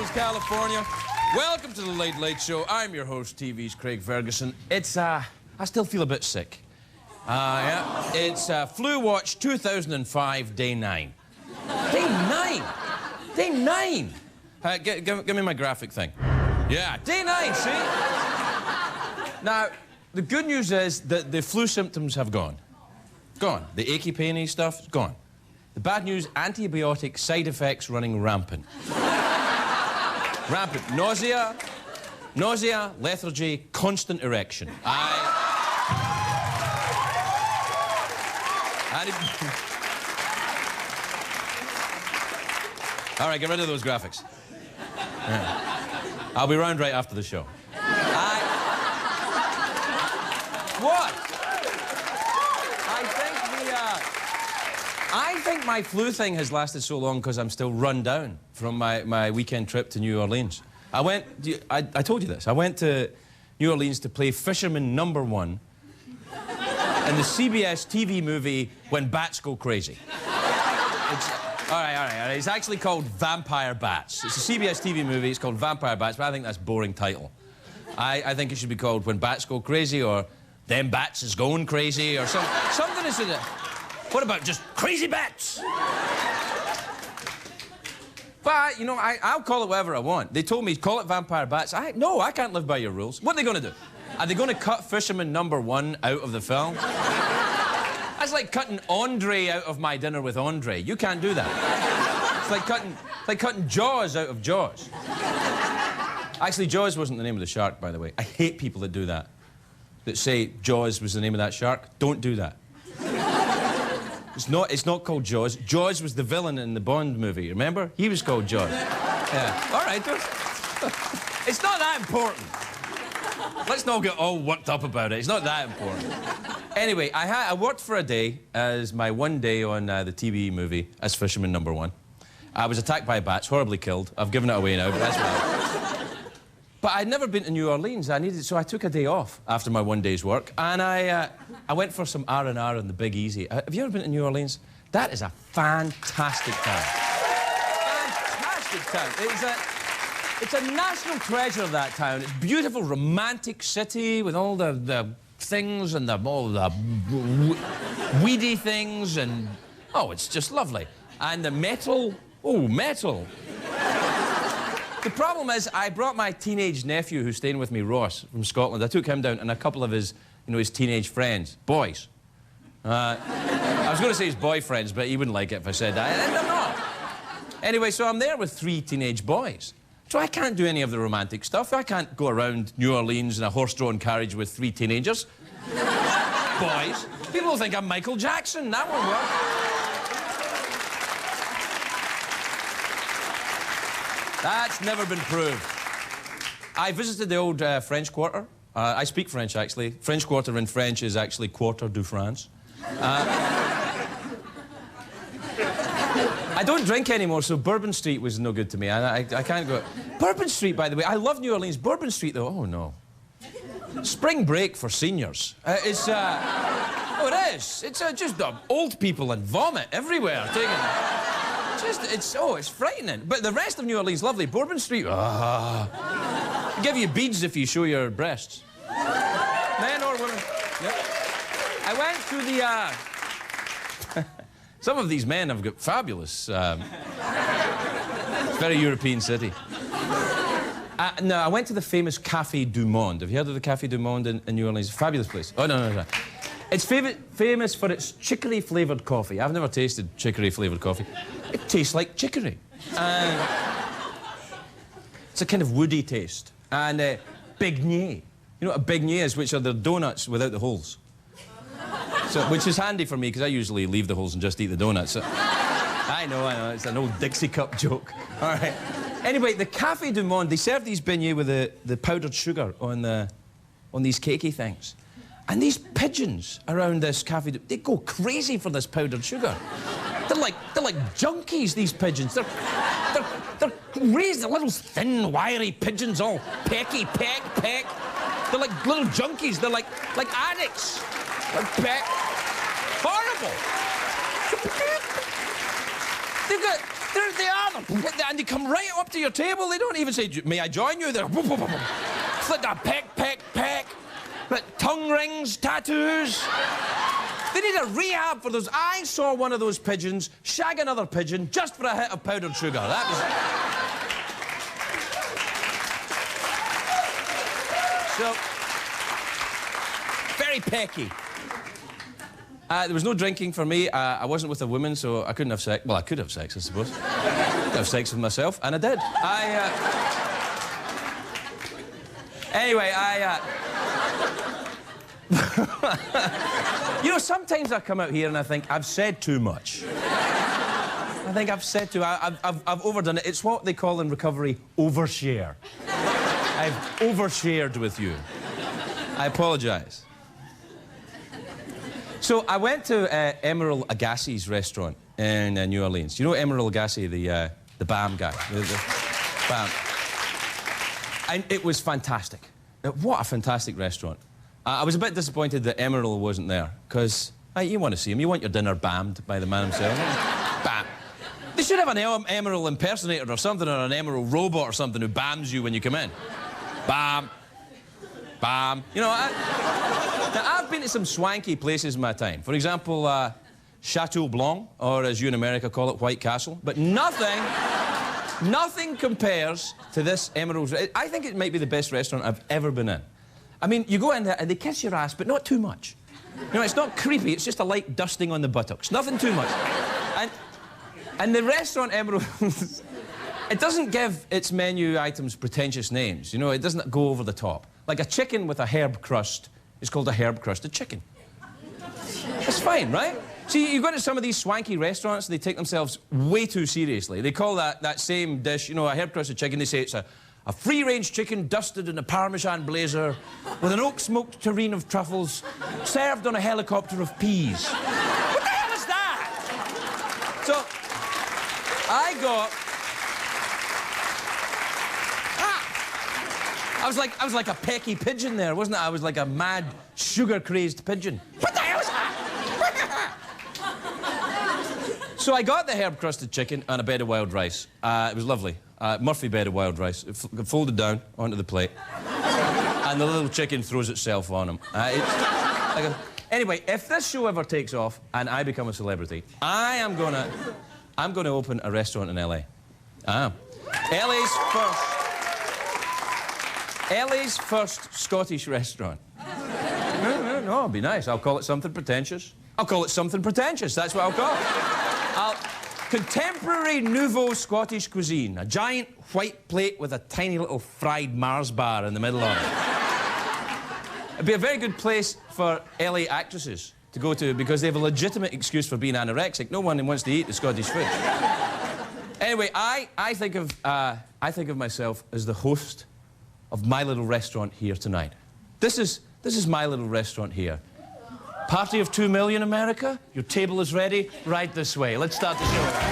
Angeles, California. Welcome to the Late Late Show. I'm your host, TV's Craig Ferguson. It's, I still feel a bit sick. Yeah. It's Flu Watch 2005, Day 9. Day 9? Day 9? Give me my graphic thing. Yeah, Day 9, see? Now, the good news is that the flu symptoms have gone. Gone. The achy, painy stuff is gone. The bad news, antibiotic side effects running rampant. Rampant. Nausea, lethargy, constant erection. All right, get rid of those graphics. Yeah. I'll be round right after the show. What? I think my flu thing has lasted so long because I'm still run down from my weekend trip to New Orleans. I told you this. I went to New Orleans to play Fisherman No. 1 in the CBS TV movie When Bats Go Crazy. All right. It's actually called Vampire Bats. It's a CBS TV movie. It's called Vampire Bats, but I think that's a boring title. I think it should be called When Bats Go Crazy or Them Bats Is Going Crazy or something is in it. What about just Crazy Bats? But, you know, I'll call it whatever I want. They told me, call it Vampire Bats. No, I can't live by your rules. What are they going to do? Are they going to cut Fisherman No. 1 out of the film? That's like cutting Andre out of My Dinner with Andre. You can't do that. It's like cutting Jaws out of Jaws. Actually, Jaws wasn't the name of the shark, by the way. I hate people that do that. That say Jaws was the name of that shark. Don't do that. It's not called Jaws. Jaws was the villain in the Bond movie, remember? He was called Jaws. Yeah. All right. It's not that important. Let's not get all worked up about it. It's not that important. Anyway, I worked for a day as my one day on the TV movie as Fisherman No. 1. I was attacked by bats, horribly killed. I've given it away now, but that's right. But I'd never been to New Orleans. So I took a day off after my one day's work, and I went for some R&R in the Big Easy. Have you ever been to New Orleans? That is a fantastic town. Fantastic town. It's a national treasure, that town. It's a beautiful, romantic city with all the things and all the weedy things, and oh, it's just lovely. And the metal. Oh, metal. The problem is, I brought my teenage nephew who's staying with me, Ross, from Scotland. I took him down and a couple of his, his teenage friends, boys. I was going to say his boyfriends, but he wouldn't like it if I said that. And they're not. Anyway, so I'm there with 3 teenage boys. So I can't do any of the romantic stuff. I can't go around New Orleans in a horse-drawn carriage with 3 teenagers. Boys. People will think I'm Michael Jackson. That won't work. That's never been proved. I visited the old French Quarter. I speak French, actually. French Quarter in French is actually Quarter de France. I don't drink anymore, so Bourbon Street was no good to me. I can't go... Bourbon Street, by the way. I love New Orleans. Bourbon Street, though, oh, no. Spring break for seniors. Oh, it is. It's just old people and vomit everywhere. It's frightening. But the rest of New Orleans is lovely. Bourbon Street, give you beads if you show your breasts. Men or women. Yep. I went to the, some of these men have got fabulous, very European city. No, I went to the famous Café du Monde. Have you heard of the Café du Monde in New Orleans? Fabulous place. Oh, no. It's famous for its chicory-flavoured coffee. I've never tasted chicory-flavoured coffee. It tastes like chicory. It's a kind of woody taste. And beignets. You know what a beignet is, which are the donuts without the holes. So, which is handy for me, because I usually leave the holes and just eat the donuts. So, I know. It's an old Dixie cup joke. All right. Anyway, the Café du Monde, they serve these beignets with the powdered sugar on these cakey things. And these pigeons around this cafe, they go crazy for this powdered sugar. They're like junkies, these pigeons. They're crazy, they're little thin, wiry pigeons, all pecky, peck. They're like little junkies. They're like addicts. Like peck. Horrible. They They are, and they come right up to your table. They don't even say, "May I join you?" They're it's like a peck. But tongue rings, tattoos. They need a rehab for those. I saw one of those pigeons shag another pigeon just for a hit of powdered sugar. That was... So, very pecky. There was no drinking for me. I wasn't with a woman, so I couldn't have sex. Well, I could have sex, I suppose. I could have sex with myself, and I did. Anyway, you know, sometimes I come out here and I think I've said too much. I think I've said too... I've overdone it. It's what they call in recovery overshare. I've overshared with you. I apologise. So I went to Emeril Lagasse's restaurant in New Orleans. You know Emeril Lagasse, the BAM guy? The BAM. And it was fantastic. What a fantastic restaurant. I was a bit disappointed that Emeril wasn't there, because you want to see him. You want your dinner bammed by the man himself. Bam. They should have an Emeril impersonator or something, or an Emeril robot or something who bams you when you come in. Bam. Bam. You know, now, I've been to some swanky places in my time. For example, Chateau Blanc, or as you in America call it, White Castle. But nothing compares to this Emeril's. I think it might be the best restaurant I've ever been in. I mean, you go in there and they kiss your ass, but not too much. You know, it's not creepy, it's just a light dusting on the buttocks. Nothing too much. And the restaurant Emeril... It doesn't give its menu items pretentious names, you know, it doesn't go over the top. Like a chicken with a herb crust is called a herb-crusted chicken. It's fine, right? See, you go to some of these swanky restaurants, they take themselves way too seriously. They call that same dish, you know, a herb-crusted chicken, they say it's a free-range chicken dusted in a Parmesan blazer with an oak-smoked terrine of truffles served on a helicopter of peas. What the hell is that? So, I got... I was like a pecky pigeon there, wasn't I? I was like a mad, sugar-crazed pigeon. What the hell is that? So I got the herb-crusted chicken and a bed of wild rice. It was lovely. Murphy bed of wild rice. It folded down onto the plate. And the little chicken throws itself on him. Anyway, if this show ever takes off and I become a celebrity, I'm gonna open a restaurant in LA. I am. LA's first Scottish restaurant. No, it'll be nice. I'll call it something pretentious. I'll call it something pretentious. That's what I'll call it. Contemporary nouveau Scottish cuisine. A giant white plate with a tiny little fried Mars bar in the middle of it. It'd be a very good place for LA actresses to go to because they have a legitimate excuse for being anorexic. No one wants to eat the Scottish food. Anyway, I think of myself as the host of my little restaurant here tonight. This is my little restaurant here. Party of 2 million, America? Your table is ready? Right this way. Let's start the show.